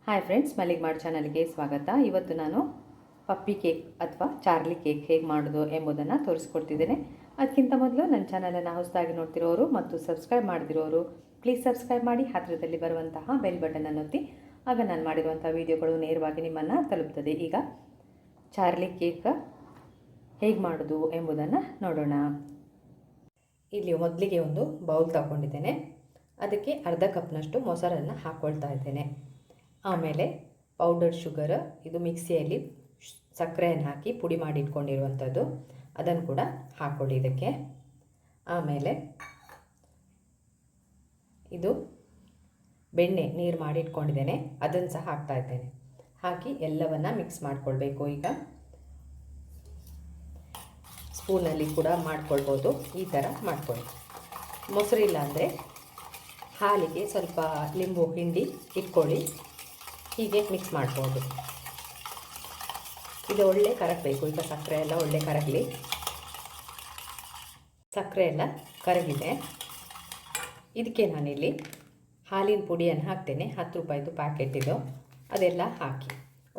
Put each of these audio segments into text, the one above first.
Hi friends, ಮಲ್ಲಿಗೆ ಮಾಡಿ ಚಾನಲ್ಗೆ ಸ್ವಾಗತ. ಇವತ್ತು ನಾನು ಪಪ್ಪಿ ಕೇಕ್ ಅಥವಾ ಚಾರ್ಲಿ ಕೇಕ್ ಹೇಗೆ ಮಾಡೋದು ಎಂಬುದನ್ನು ತೋರಿಸ್ಕೊಡ್ತಿದ್ದೇನೆ. ಅದಕ್ಕಿಂತ ಮೊದಲು ನನ್ನ ಚಾನಲನ್ನು ಹೊಸದಾಗಿ ನೋಡ್ತಿರೋರು ಮತ್ತು ಸಬ್ಸ್ಕ್ರೈಬ್ ಮಾಡದಿರೋರು ಪ್ಲೀಸ್ ಸಬ್ಸ್ಕ್ರೈಬ್ ಮಾಡಿ, ಹತ್ತಿರದಲ್ಲಿ ಬರುವಂತಹ ಬೆಲ್ ಬಟನನ್ನು ಒತ್ತಿ. ಆಗ ನಾನು ಮಾಡಿರುವಂಥ ವೀಡಿಯೋಗಳು ನೇರವಾಗಿ ನಿಮ್ಮನ್ನು ತಲುಪ್ತದೆ. ಈಗ ಚಾರ್ಲಿ ಕೇಕ್ ಹೇಗೆ ಮಾಡೋದು ಎಂಬುದನ್ನು ನೋಡೋಣ. ಇಲ್ಲಿ ಮೊದಲಿಗೆ ಒಂದು ಬೌಲ್ ತಗೊಂಡಿದ್ದೇನೆ. ಅದಕ್ಕೆ ಅರ್ಧ ಕಪ್ನಷ್ಟು ಮೊಸರನ್ನು ಹಾಕ್ಕೊಳ್ತಾ ಇದ್ದೇನೆ. ಆಮೇಲೆ ಪೌಡರ್ ಶುಗರ್, ಇದು ಮಿಕ್ಸಿಯಲ್ಲಿ ಸಕ್ಕರೆಯನ್ನು ಹಾಕಿ ಪುಡಿ ಮಾಡಿ ಇಟ್ಕೊಂಡಿರುವಂಥದ್ದು, ಅದನ್ನು ಕೂಡ ಹಾಕ್ಕೊಳ್ಳಿ ಇದಕ್ಕೆ. ಆಮೇಲೆ ಇದು ಬೆಣ್ಣೆ ನೀರು ಮಾಡಿ ಇಟ್ಕೊಂಡಿದ್ದೇನೆ, ಅದನ್ನು ಸಹ ಹಾಕ್ತಾ ಇದ್ದೇನೆ. ಹಾಕಿ ಎಲ್ಲವನ್ನು ಮಿಕ್ಸ್ ಮಾಡಿಕೊಳ್ಬೇಕು. ಈಗ ಸ್ಪೂನಲ್ಲಿ ಕೂಡ ಮಾಡ್ಕೊಳ್ಬೋದು, ಈ ಥರ ಮಾಡ್ಕೊಳ್ಳಿ. ಮೊಸರಿಲ್ಲ ಅಂದರೆ ಹಾಲಿಗೆ ಸ್ವಲ್ಪ ಲಿಂಬು ಹಿಂಡಿ ಇಟ್ಕೊಳ್ಳಿ, ಹೀಗೆ ಮಿಕ್ಸ್ ಮಾಡ್ಬೋದು. ಇದು ಒಳ್ಳೆ ಕರಗಬೇಕು. ಈಗ ಸಕ್ಕರೆ ಎಲ್ಲ ಒಳ್ಳೆ ಕರಗಲಿ. ಸಕ್ಕರೆ ಎಲ್ಲ ಕರಗಿದೆ. ಇದಕ್ಕೆ ನಾನಿಲ್ಲಿ ಹಾಲಿನ ಪುಡಿಯನ್ನು ಹಾಕ್ತೇನೆ. 10 ರೂಪಾಯಿದು ಪ್ಯಾಕೆಟ್ ಇದು, ಅದೆಲ್ಲ ಹಾಕಿ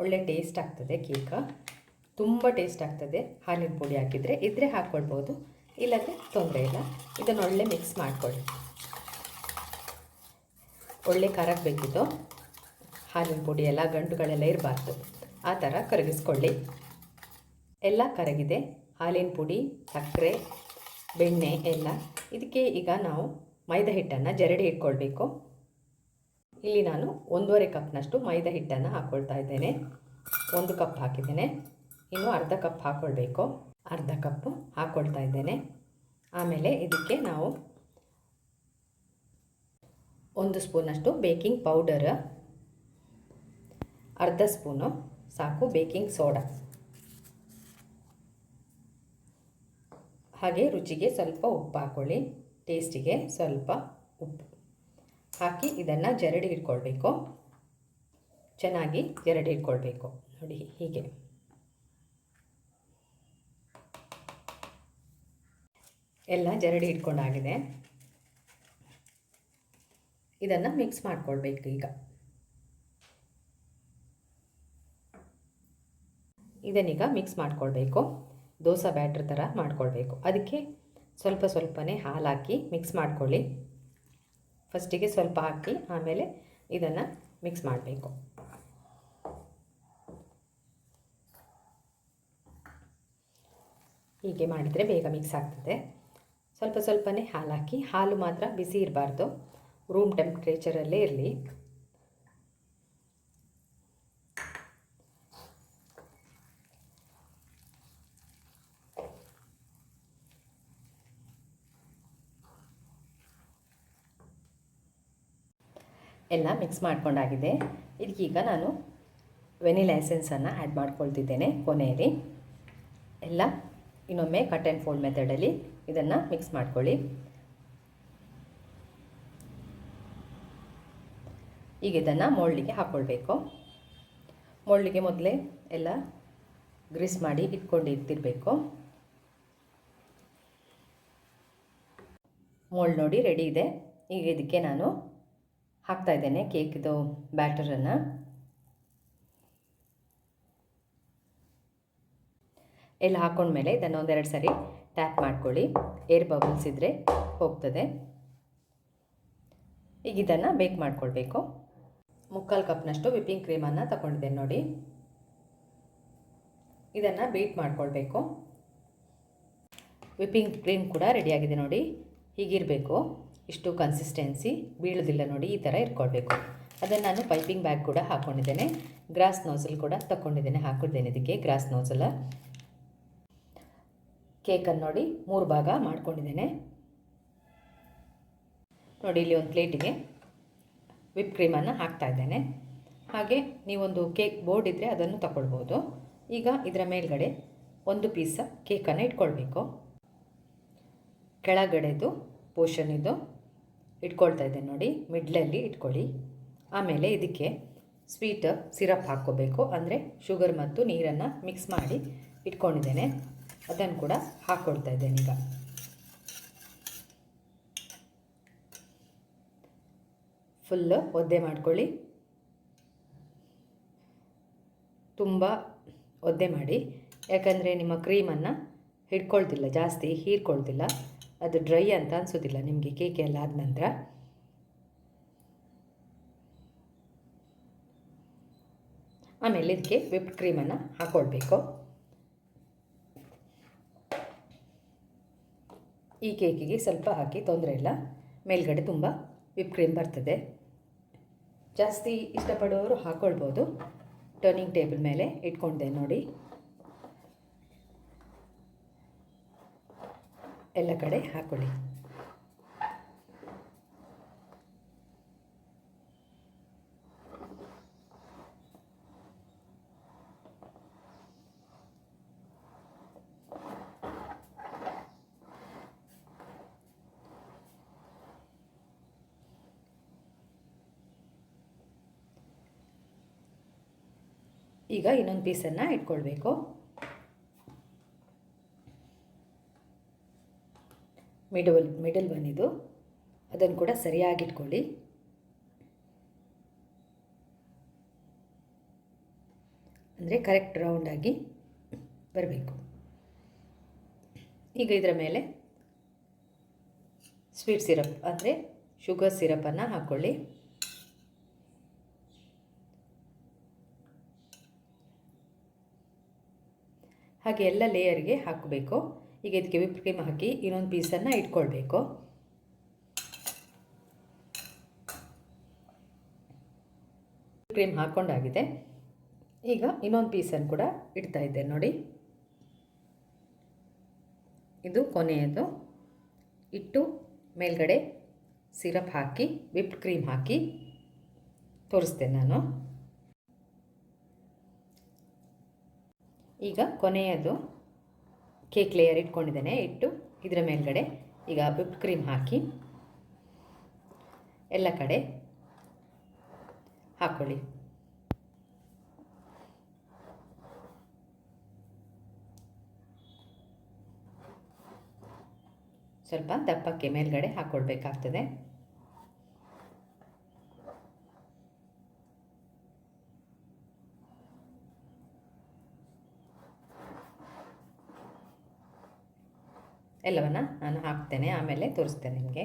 ಒಳ್ಳೆ ಟೇಸ್ಟ್ ಆಗ್ತದೆ. ಕೇಕ್ ತುಂಬ ಟೇಸ್ಟ್ ಆಗ್ತದೆ ಹಾಲಿನ ಪುಡಿ ಹಾಕಿದರೆ. ಇದ್ದರೆ ಹಾಕ್ಕೊಳ್ಬೋದು, ಇಲ್ಲಾಂದರೆ ತೊಂದರೆ ಇಲ್ಲ. ಇದನ್ನು ಒಳ್ಳೆ ಮಿಕ್ಸ್ ಮಾಡ್ಕೊಳ್ಳಿ. ಒಳ್ಳೆ ಕರಗಬೇಕಿತ್ತು. ಹಾಲಿನ ಪುಡಿ ಎಲ್ಲ ಗಂಟುಗಳೆಲ್ಲ ಇರಬಾರ್ದು, ಆ ಥರ ಕರಗಿಸ್ಕೊಳ್ಳಿ. ಎಲ್ಲ ಕರಗಿದೆ, ಹಾಲಿನ ಪುಡಿ, ಸಕ್ಕರೆ, ಬೆಣ್ಣೆ ಎಲ್ಲ. ಇದಕ್ಕೆ ಈಗ ನಾವು ಮೈದಾ ಹಿಟ್ಟನ್ನು ಜರಡಿ ಇಟ್ಕೊಳ್ಬೇಕು. ಇಲ್ಲಿ ನಾನು 1.5 ಕಪ್ನಷ್ಟು ಮೈದಾ ಹಿಟ್ಟನ್ನು ಹಾಕ್ಕೊಳ್ತಾ ಇದ್ದೇನೆ. 1 ಕಪ್ ಹಾಕಿದ್ದೇನೆ, ಇನ್ನು ಅರ್ಧ ಕಪ್ ಹಾಕ್ಕೊಳ್ಬೇಕು. ಅರ್ಧ ಕಪ್ಪು ಹಾಕ್ಕೊಳ್ತಾ ಇದ್ದೇನೆ. ಆಮೇಲೆ ಇದಕ್ಕೆ ನಾವು 1 ಸ್ಪೂನಷ್ಟು ಬೇಕಿಂಗ್ ಪೌಡರ್, ಅರ್ಧ ಸ್ಪೂನು ಸಾಕು ಬೇಕಿಂಗ್ ಸೋಡಾ, ಹಾಗೆ ರುಚಿಗೆ ಸ್ವಲ್ಪ ಉಪ್ಪು ಹಾಕ್ಕೊಳ್ಳಿ. ಟೇಸ್ಟಿಗೆ ಸ್ವಲ್ಪ ಉಪ್ಪು ಹಾಕಿ ಇದನ್ನು ಜರಡಿ ಇಟ್ಕೊಳ್ಬೇಕು. ಚೆನ್ನಾಗಿ ಜರಡಿ ಇಟ್ಕೊಳ್ಬೇಕು. ನೋಡಿ, ಹೀಗೆ ಎಲ್ಲ ಜರಡಿ ಇಟ್ಕೊಂಡಾಗಿದೆ. ಇದನ್ನು ಮಿಕ್ಸ್ ಮಾಡ್ಕೊಳ್ಬೇಕು. ಈಗ ಇದನ್ನೀಗ ಮಿಕ್ಸ್ ಮಾಡ್ಕೊಳ್ಬೇಕು. ದೋಸೆ ಬ್ಯಾಟ್ರ್ ಥರ ಮಾಡ್ಕೊಳ್ಬೇಕು. ಅದಕ್ಕೆ ಸ್ವಲ್ಪ ಸ್ವಲ್ಪನೇ ಹಾಲು ಹಾಕಿ ಮಿಕ್ಸ್ ಮಾಡ್ಕೊಳ್ಳಿ. ಫಸ್ಟಿಗೆ ಸ್ವಲ್ಪ ಹಾಕಿ ಆಮೇಲೆ ಇದನ್ನು ಮಿಕ್ಸ್ ಮಾಡಬೇಕು. ಹೀಗೆ ಮಾಡಿದರೆ ಬೇಗ ಮಿಕ್ಸ್ ಆಗ್ತದೆ. ಸ್ವಲ್ಪ ಸ್ವಲ್ಪನೇ ಹಾಲು ಹಾಕಿ, ಹಾಲು ಮಾತ್ರ ಬಿಸಿ ಇರಬಾರ್ದು, ರೂಮ್ ಟೆಂಪ್ರೇಚರಲ್ಲೇ ಇರಲಿ. ಎಲ್ಲ ಮಿಕ್ಸ್ ಮಾಡ್ಕೊಂಡಾಗಿದೆ. ಇದಕ್ಕೀಗ ನಾನು ವೆನಿಲಾ ಎಸೆನ್ಸನ್ನು ಆ್ಯಡ್ ಮಾಡ್ಕೊಳ್ತಿದ್ದೇನೆ ಕೊನೆಯಲ್ಲಿ. ಎಲ್ಲ ಇನ್ನೊಮ್ಮೆ ಕಟ್ ಆ್ಯಂಡ್ ಫೋಲ್ಡ್ ಮೆಥಡಲ್ಲಿ ಇದನ್ನು ಮಿಕ್ಸ್ ಮಾಡ್ಕೊಳ್ಳಿ. ಈಗ ಇದನ್ನು ಮೋಲ್ಡಿಗೆ ಹಾಕ್ಕೊಳ್ಬೇಕು. ಮೋಲ್ಡಿಗೆ ಮೊದಲೇ ಎಲ್ಲ ಗ್ರೀಸ್ ಮಾಡಿ ಇಟ್ಕೊಂಡಿರ್ತಿರಬೇಕು. ಮೋಲ್ಡ್ ನೋಡಿ ರೆಡಿ ಇದೆ. ಈಗ ಇದಕ್ಕೆ ನಾನು ಹಾಕ್ತಾ ಇದ್ದೇನೆ ಕೇಕ್ದು ಬ್ಯಾಟರನ್ನು. ಎಲ್ಲ ಹಾಕ್ಕೊಂಡ್ಮೇಲೆ ಇದನ್ನು 1-2 ಸರಿ ಟ್ಯಾಪ್ ಮಾಡ್ಕೊಳ್ಳಿ. ಏರ್ ಬಬಲ್ಸ್ ಇದ್ದರೆ ಹೋಗ್ತದೆ. ಈಗ ಇದನ್ನು ಬೇಕ್ ಮಾಡ್ಕೊಳ್ಬೇಕು. 3/4 ಕಪ್ನಷ್ಟು ವಿಪ್ಪಿಂಗ್ ಕ್ರೀಮನ್ನು ತಗೊಂಡಿದ್ದೇನೆ ನೋಡಿ. ಇದನ್ನು ಬೀಟ್ ಮಾಡ್ಕೊಳ್ಬೇಕು. ವಿಪ್ಪಿಂಗ್ ಕ್ರೀಮ್ ಕೂಡ ರೆಡಿಯಾಗಿದೆ ನೋಡಿ. ಹೀಗಿರಬೇಕು, ಇಷ್ಟು ಕನ್ಸಿಸ್ಟೆನ್ಸಿ, ಬೀಳೋದಿಲ್ಲ ನೋಡಿ, ಈ ಥರ ಇಟ್ಕೊಳ್ಬೇಕು. ಅದನ್ನು ನಾನು ಪೈಪಿಂಗ್ ಬ್ಯಾಗ್ ಕೂಡ ಹಾಕ್ಕೊಂಡಿದ್ದೇನೆ. ಗ್ರಾಸ್ ನೋಸಲ್ ಕೂಡ ತಗೊಂಡಿದ್ದೇನೆ, ಹಾಕಿದ್ದೇನೆ ಇದಕ್ಕೆ ಗ್ರಾಸ್ ನೋಸಲ್. ಕೇಕನ್ನು ನೋಡಿ 3 ಭಾಗ ಮಾಡ್ಕೊಂಡಿದ್ದೇನೆ ನೋಡಿ. ಇಲ್ಲಿ ಒಂದು ಪ್ಲೇಟಿಗೆ ವಿಪ್ ಕ್ರೀಮನ್ನು ಹಾಕ್ತಾ ಇದ್ದೇನೆ. ಹಾಗೆ ನೀವೊಂದು ಕೇಕ್ ಬೋರ್ಡ್ ಇದ್ದರೆ ಅದನ್ನು ತಗೊಳ್ಬೋದು. ಈಗ ಇದರ ಮೇಲ್ಗಡೆ ಒಂದು ಪೀಸ್ ಕೇಕನ್ನು ಇಟ್ಕೊಳ್ಬೇಕು. ಕೆಳಗಡೆದು ಪೋರ್ಷನ್ ಇದು ಇಟ್ಕೊಳ್ತಾ ಇದ್ದೇನೆ ನೋಡಿ, ಮಿಡ್ಲಲ್ಲಿ ಇಟ್ಕೊಳ್ಳಿ. ಆಮೇಲೆ ಇದಕ್ಕೆ ಸ್ವೀಟ್ ಸಿರಪ್ ಹಾಕ್ಕೋಬೇಕು. ಅಂದರೆ ಶುಗರ್ ಮತ್ತು ನೀರನ್ನು ಮಿಕ್ಸ್ ಮಾಡಿ ಇಟ್ಕೊಂಡಿದ್ದೇನೆ, ಅದನ್ನು ಕೂಡ ಹಾಕ್ಕೊಳ್ತಾ ಇದ್ದೇನೆ. ಈಗ ಫುಲ್ಲು ಒದ್ದೆ ಮಾಡ್ಕೊಳ್ಳಿ. ತುಂಬ ಒದ್ದೆ ಮಾಡಿ, ಯಾಕಂದರೆ ನಿಮ್ಮ ಕ್ರೀಮನ್ನು ಹಿಡ್ಕೊಳ್ತಿಲ್ಲ, ಜಾಸ್ತಿ ಹೀರ್ಕೊಳ್ತಿಲ್ಲ, ಅದು ಡ್ರೈ ಅಂತ ಅನಿಸೋದಿಲ್ಲ ನಿಮಗೆ ಕೇಕ್ ಎಲ್ಲ ಆದ ನಂತರ. ಆಮೇಲೆ ಇದಕ್ಕೆ ವಿಪ್ಡ್ ಕ್ರೀಮನ್ನು ಹಾಕ್ಕೊಳ್ಬೇಕು. ಈ ಕೇಕಿಗೆ ಸ್ವಲ್ಪ ಹಾಕಿ ತೊಂದರೆ ಇಲ್ಲ, ಮೇಲ್ಗಡೆ ತುಂಬ ವಿಪ್ ಕ್ರೀಮ್ ಬರ್ತದೆ. ಜಾಸ್ತಿ ಇಷ್ಟಪಡೋರು ಹಾಕ್ಕೊಳ್ಬೋದು. ಟರ್ನಿಂಗ್ ಟೇಬಲ್ ಮೇಲೆ ಇಟ್ಕೊಂಡಿದೆ ನೋಡಿ, ಎಲ್ಲ ಕಡೆ ಹಾಕ್ಕೊಳ್ಳಿ. ಈಗ ಇನ್ನೊಂದು ಪೀಸನ್ನು ಇಟ್ಕೊಳ್ಬೇಕು. ಮಿಡಲ್ ಬಂದಿದ್ದು ಅದನ್ನು ಕೂಡ ಸರಿಯಾಗಿ ಇಟ್ಕೊಳ್ಳಿ. ಅಂದರೆ ಕರೆಕ್ಟ್ ರೌಂಡಾಗಿ ಬರಬೇಕು. ಈಗ ಇದರ ಮೇಲೆ ಸ್ವೀಟ್ ಸಿರಪ್ ಅಂದರೆ ಶುಗರ್ ಸಿರಪನ್ನು ಹಾಕ್ಕೊಳ್ಳಿ. ಹಾಗೆ ಎಲ್ಲ ಲೇಯರ್ಗೆ ಹಾಕಬೇಕು. ಈಗ ಇದಕ್ಕೆ ವಿಪ್ ಕ್ರೀಮ್ ಹಾಕಿ ಇನ್ನೊಂದು ಪೀಸನ್ನು ಇಟ್ಕೊಳ್ಬೇಕು. ವಿಪ್ ಕ್ರೀಮ್ ಹಾಕ್ಕೊಂಡಾಗಿದೆ. ಈಗ ಇನ್ನೊಂದು ಪೀಸನ್ನು ಕೂಡ ಇಡ್ತಾ ಇದ್ದೇನೆ ನೋಡಿ. ಇದು ಕೊನೆಯದು. ಇಟ್ಟು ಮೇಲ್ಗಡೆ ಸಿರಪ್ ಹಾಕಿ ವಿಪ್ಡ್ ಕ್ರೀಮ್ ಹಾಕಿ ತೋರಿಸ್ತೇನೆ ನಾನು. ಈಗ ಕೊನೆಯದು ಕೇಕ್ ಲೇಯರ್ ಇಟ್ಕೊಂಡಿದ್ದೇನೆ. ಇಟ್ಟು ಇದರ ಮೇಲ್ಗಡೆ ಈಗ ವಿಪ್ಡ್ ಕ್ರೀಮ್ ಹಾಕಿ ಎಲ್ಲ ಕಡೆ ಹಾಕ್ಕೊಳ್ಳಿ. ಸ್ವಲ್ಪ ದಪ್ಪಕ್ಕೆ ಮೇಲ್ಗಡೆ ಹಾಕ್ಕೊಳ್ಬೇಕಾಗ್ತದೆ. ಎಲ್ಲವನ್ನು ನಾನು ಹಾಕ್ತೇನೆ, ಆಮೇಲೆ ತೋರಿಸ್ತೇನೆ ನಿಮಗೆ.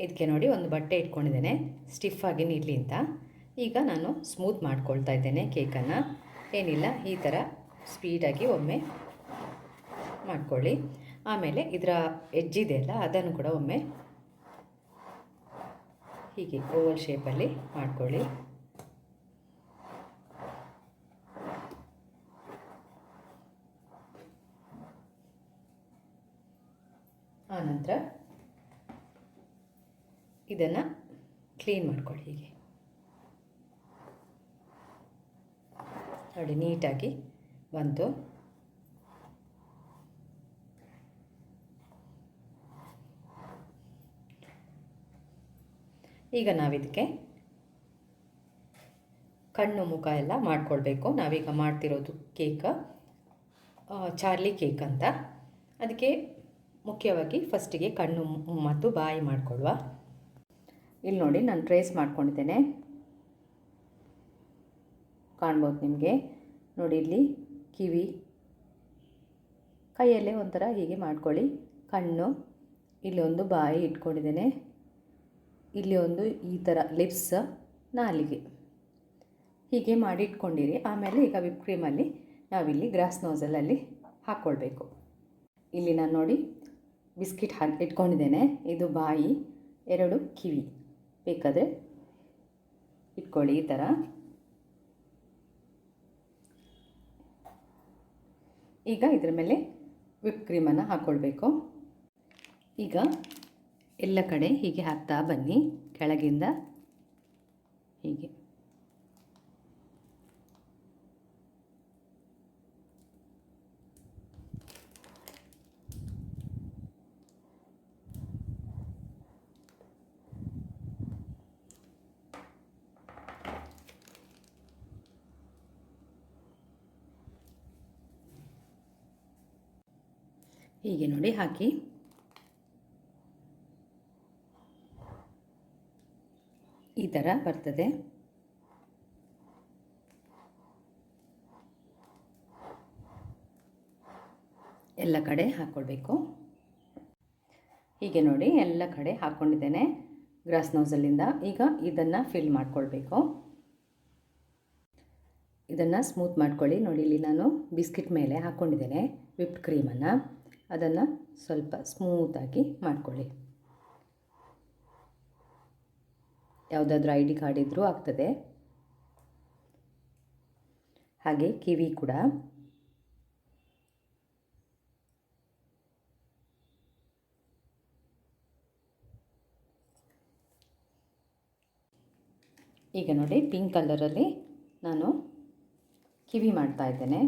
ಇದಕ್ಕೆ ನೋಡಿ ಒಂದು ಬಟ್ಟೆ ಇಟ್ಕೊಂಡಿದ್ದೇನೆ ಸ್ಟಿಫಾಗಿ ನಿಲ್ಲಿ ಅಂತ. ಈಗ ನಾನು ಸ್ಮೂತ್ ಮಾಡ್ಕೊಳ್ತಾ ಇದ್ದೇನೆ ಕೇಕನ್ನು. ಏನಿಲ್ಲ, ಈ ಥರ ಸ್ಪೀಡಾಗಿ ಒಮ್ಮೆ ಮಾಡ್ಕೊಳ್ಳಿ. ಆಮೇಲೆ ಇದರ ಎಜ್ಜಿದೆ ಅಲ್ಲ, ಅದನ್ನು ಕೂಡ ಒಮ್ಮೆ ಹೀಗೆ ಓವಲ್ ಶೇಪಲ್ಲಿ ಮಾಡ್ಕೊಳ್ಳಿ. ಆನಂತರ ಇದನ್ನು ಕ್ಲೀನ್ ಮಾಡ್ಕೊಳ್ಳಿ. ಹೀಗೆ ನೋಡಿ, ನೀಟಾಗಿ ಬಂತು. ಈಗ ನಾವಿದಕ್ಕೆ ಕಣ್ಣು ಮುಖ ಎಲ್ಲ ಮಾಡ್ಕೊಳ್ಬೇಕು. ನಾವೀಗ ಮಾಡ್ತಿರೋದು ಕೇಕ್ ಚಾರ್ಲಿ ಕೇಕ್ ಅಂತ. ಅದಕ್ಕೆ ಮುಖ್ಯವಾಗಿ ಫಸ್ಟಿಗೆ ಕಣ್ಣು ಮತ್ತು ಬಾಯಿ ಮಾಡಿಕೊಳ್ಳುವ. ಇಲ್ಲಿ ನೋಡಿ, ನಾನು ಟ್ರೇಸ್ ಮಾಡ್ಕೊಂಡಿದ್ದೇನೆ, ಕಾಣ್ಬೋದು ನಿಮಗೆ. ನೋಡಿ, ಇಲ್ಲಿ ಕಿವಿ, ಕೈಯಲ್ಲೇ ಒಂಥರ ಹೀಗೆ ಮಾಡ್ಕೊಳ್ಳಿ. ಕಣ್ಣು, ಇಲ್ಲಿ ಒಂದು ಬಾಯಿ ಇಟ್ಕೊಂಡಿದ್ದೇನೆ, ಇಲ್ಲಿ ಒಂದು ಈ ಥರ ಲಿಪ್ಸ್, ನಾಲಿಗೆ, ಹೀಗೆ ಮಾಡಿ ಇಟ್ಕೊಂಡಿರಿ. ಆಮೇಲೆ ಈಗ ವಿಪ್ ಕ್ರೀಮಲ್ಲಿ ನಾವಿಲ್ಲಿ ಗ್ರಾಸ್ ನೋಸಲಲ್ಲಿ ಹಾಕ್ಕೊಳ್ಬೇಕು. ಇಲ್ಲಿ ನಾನು ನೋಡಿ ಬಿಸ್ಕಿಟ್ ಇಟ್ಕೊಂಡಿದ್ದೇನೆ. ಇದು ಬಾಯಿ, 2 ಕಿವಿ, ಬೇಕಾದರೆ ಇಟ್ಕೊಳ್ಳಿ ಈ ಥರ. ಈಗ ಇದರ ಮೇಲೆ ವಿಪ್ ಕ್ರೀಮನ್ನು ಹಾಕ್ಕೊಳ್ಬೇಕು. ಈಗ ಎಲ್ಲ ಕಡೆ ಹೀಗೆ ಹಾಕ್ತಾ ಬನ್ನಿ, ಕೆಳಗಿಂದ ಹೀಗೆ. ಹೀಗೆ ನೋಡಿ ಹಾಕಿ. ಈ ಥರ ಬರ್ತದೆ. ಎಲ್ಲ ಕಡೆ ಹಾಕ್ಕೊಳ್ಬೇಕು. ಹೀಗೆ ನೋಡಿ ಎಲ್ಲ ಕಡೆ ಹಾಕ್ಕೊಂಡಿದ್ದೇನೆ ಗ್ರಾಸ್ ನೋಸಲ್ಲಿಂದ. ಈಗ ಇದನ್ನು ಫಿಲ್ ಮಾಡ್ಕೊಳ್ಬೇಕು. ಇದನ್ನು ಸ್ಮೂತ್ ಮಾಡ್ಕೊಳ್ಳಿ. ನೋಡಿ ಇಲ್ಲಿ ನಾನು ಬಿಸ್ಕಿಟ್ ಮೇಲೆ ಹಾಕ್ಕೊಂಡಿದ್ದೇನೆ ವಿಪ್ಡ್ ಕ್ರೀಮನ್ನು. ಅದನ್ನು ಸ್ವಲ್ಪ ಸ್ಮೂತಾಗಿ ಮಾಡ್ಕೊಳ್ಳಿ. ಯಾವುದಾದ್ರೂ ID ಕಾರ್ಡ್ ಇದ್ದರೂ ಆಗ್ತದೆ. ಹಾಗೆ ಕಿವಿ ಕೂಡ. ಈಗ ನೋಡಿ ಪಿಂಕ್ ಕಲರಲ್ಲಿ ನಾನು ಕಿವಿ ಮಾಡ್ತಾ ಇದ್ದೇನೆ.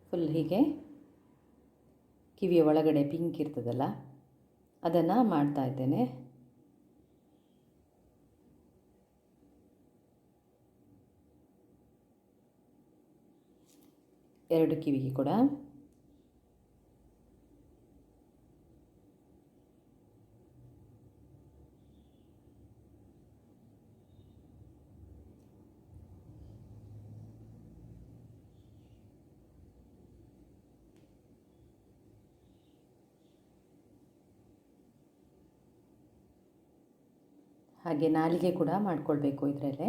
ಫುಲ್ ಹೀಗೆ ಕಿವಿಯ ಒಳಗಡೆ ಪಿಂಕ್ ಇರ್ತದಲ್ಲ ಅದನ್ನು ಮಾಡ್ತಾ ಇದ್ದೇನೆ. ಎರಡು ಕಿವಿಗೆ ಕೂಡ. ಹಾಗೆ ನಾಲಿಗೆ ಕೂಡ ಮಾಡ್ಕೊಳ್ಬೇಕು ಇದರಲ್ಲೇ.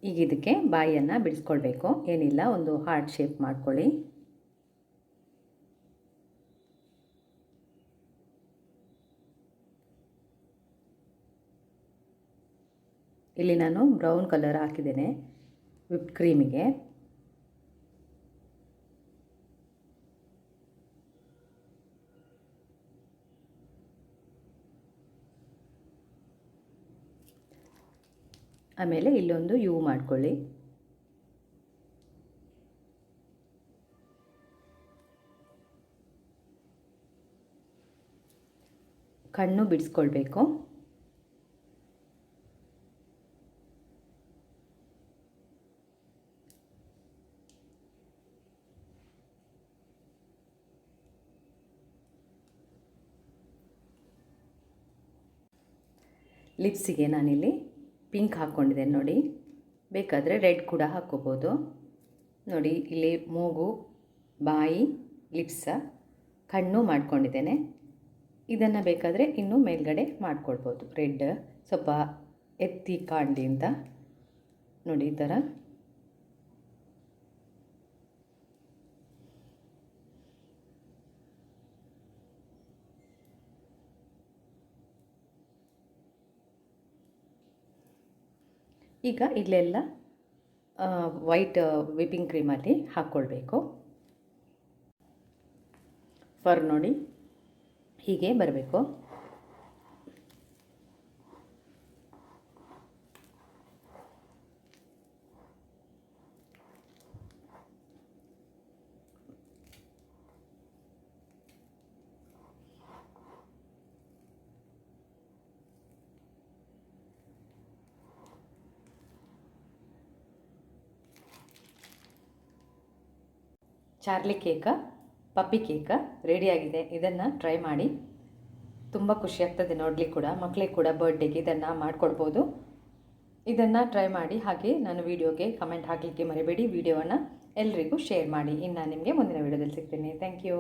ಈಗ ಇದಕ್ಕೆ ಬಾಯಿಯನ್ನು ಬಿಡಿಸ್ಕೊಳ್ಬೇಕು. ಏನಿಲ್ಲ, ಒಂದು ಹಾರ್ಟ್ ಶೇಪ್ ಮಾಡ್ಕೊಳ್ಳಿ. ಇಲ್ಲಿ ನಾನು ಬ್ರೌನ್ ಕಲರ್ ಹಾಕಿದ್ದೇನೆ ವಿಪ್ಡ್ ಕ್ರೀಮಿಗೆ. ಆಮೇಲೆ ಇಲ್ಲೊಂದು ಯು ಮಾಡ್ಕೊಳ್ಳಿ. ಕಣ್ಣು ಬಿಡಿಸ್ಕೊಳ್ಬೇಕು. ಲಿಪ್ಸಿಗೆ ನಾನಿಲ್ಲಿ ಪಿಂಕ್ ಹಾಕ್ಕೊಂಡಿದ್ದೇನೆ ನೋಡಿ. ಬೇಕಾದರೆ ರೆಡ್ ಕೂಡ ಹಾಕ್ಕೋಬೋದು. ನೋಡಿ ಇಲ್ಲಿ ಮೂಗು, ಬಾಯಿ, ಲಿಪ್ಸ, ಕಣ್ಣು ಮಾಡ್ಕೊಂಡಿದ್ದೇನೆ. ಇದನ್ನು ಬೇಕಾದರೆ ಇನ್ನೂ ಮೇಲ್ಗಡೆ ಮಾಡ್ಕೊಳ್ಬೋದು. ರೆಡ್ ಸ್ವಲ್ಪ ಎತ್ತಿ ಕಾಣಲಿ ಅಂತ ನೋಡಿ ಈ ಥರ. ಈಗ ಇಲ್ಲೆಲ್ಲ ವೈಟ್ ವಿಪ್ಪಿಂಗ್ ಕ್ರೀಮಲ್ಲಿ ಹಾಕ್ಕೊಳ್ಬೇಕು. ಫರ್ ನೋಡಿ ಹೀಗೆ ಬರಬೇಕು. ಚಾರ್ಲಿ ಕೇಕ, ಪಪ್ಪಿ ಕೇಕ ರೆಡಿಯಾಗಿದೆ. ಇದನ್ನು ಟ್ರೈ ಮಾಡಿ, ತುಂಬ ಖುಷಿಯಾಗ್ತದೆ ನೋಡಲಿಕ್ಕೆ ಕೂಡ. ಮಕ್ಕಳಿಗೆ ಕೂಡ ಬರ್ಡೇಗೆ ಇದನ್ನು ಮಾಡಿಕೊಡ್ಬೋದು. ಇದನ್ನು ಟ್ರೈ ಮಾಡಿ. ಹಾಗೆ ನಾನು ವಿಡಿಯೋಗೆ ಕಮೆಂಟ್ ಹಾಕಲಿಕ್ಕೆ ಮರಿಬೇಡಿ. ವಿಡಿಯೋವನ್ನು ಎಲ್ರಿಗೂ ಶೇರ್ ಮಾಡಿ. ಇನ್ನು ನಿಮಗೆ ಮುಂದಿನ ವಿಡಿಯೋದಲ್ಲಿ ಸಿಗ್ತೀನಿ. Thank you.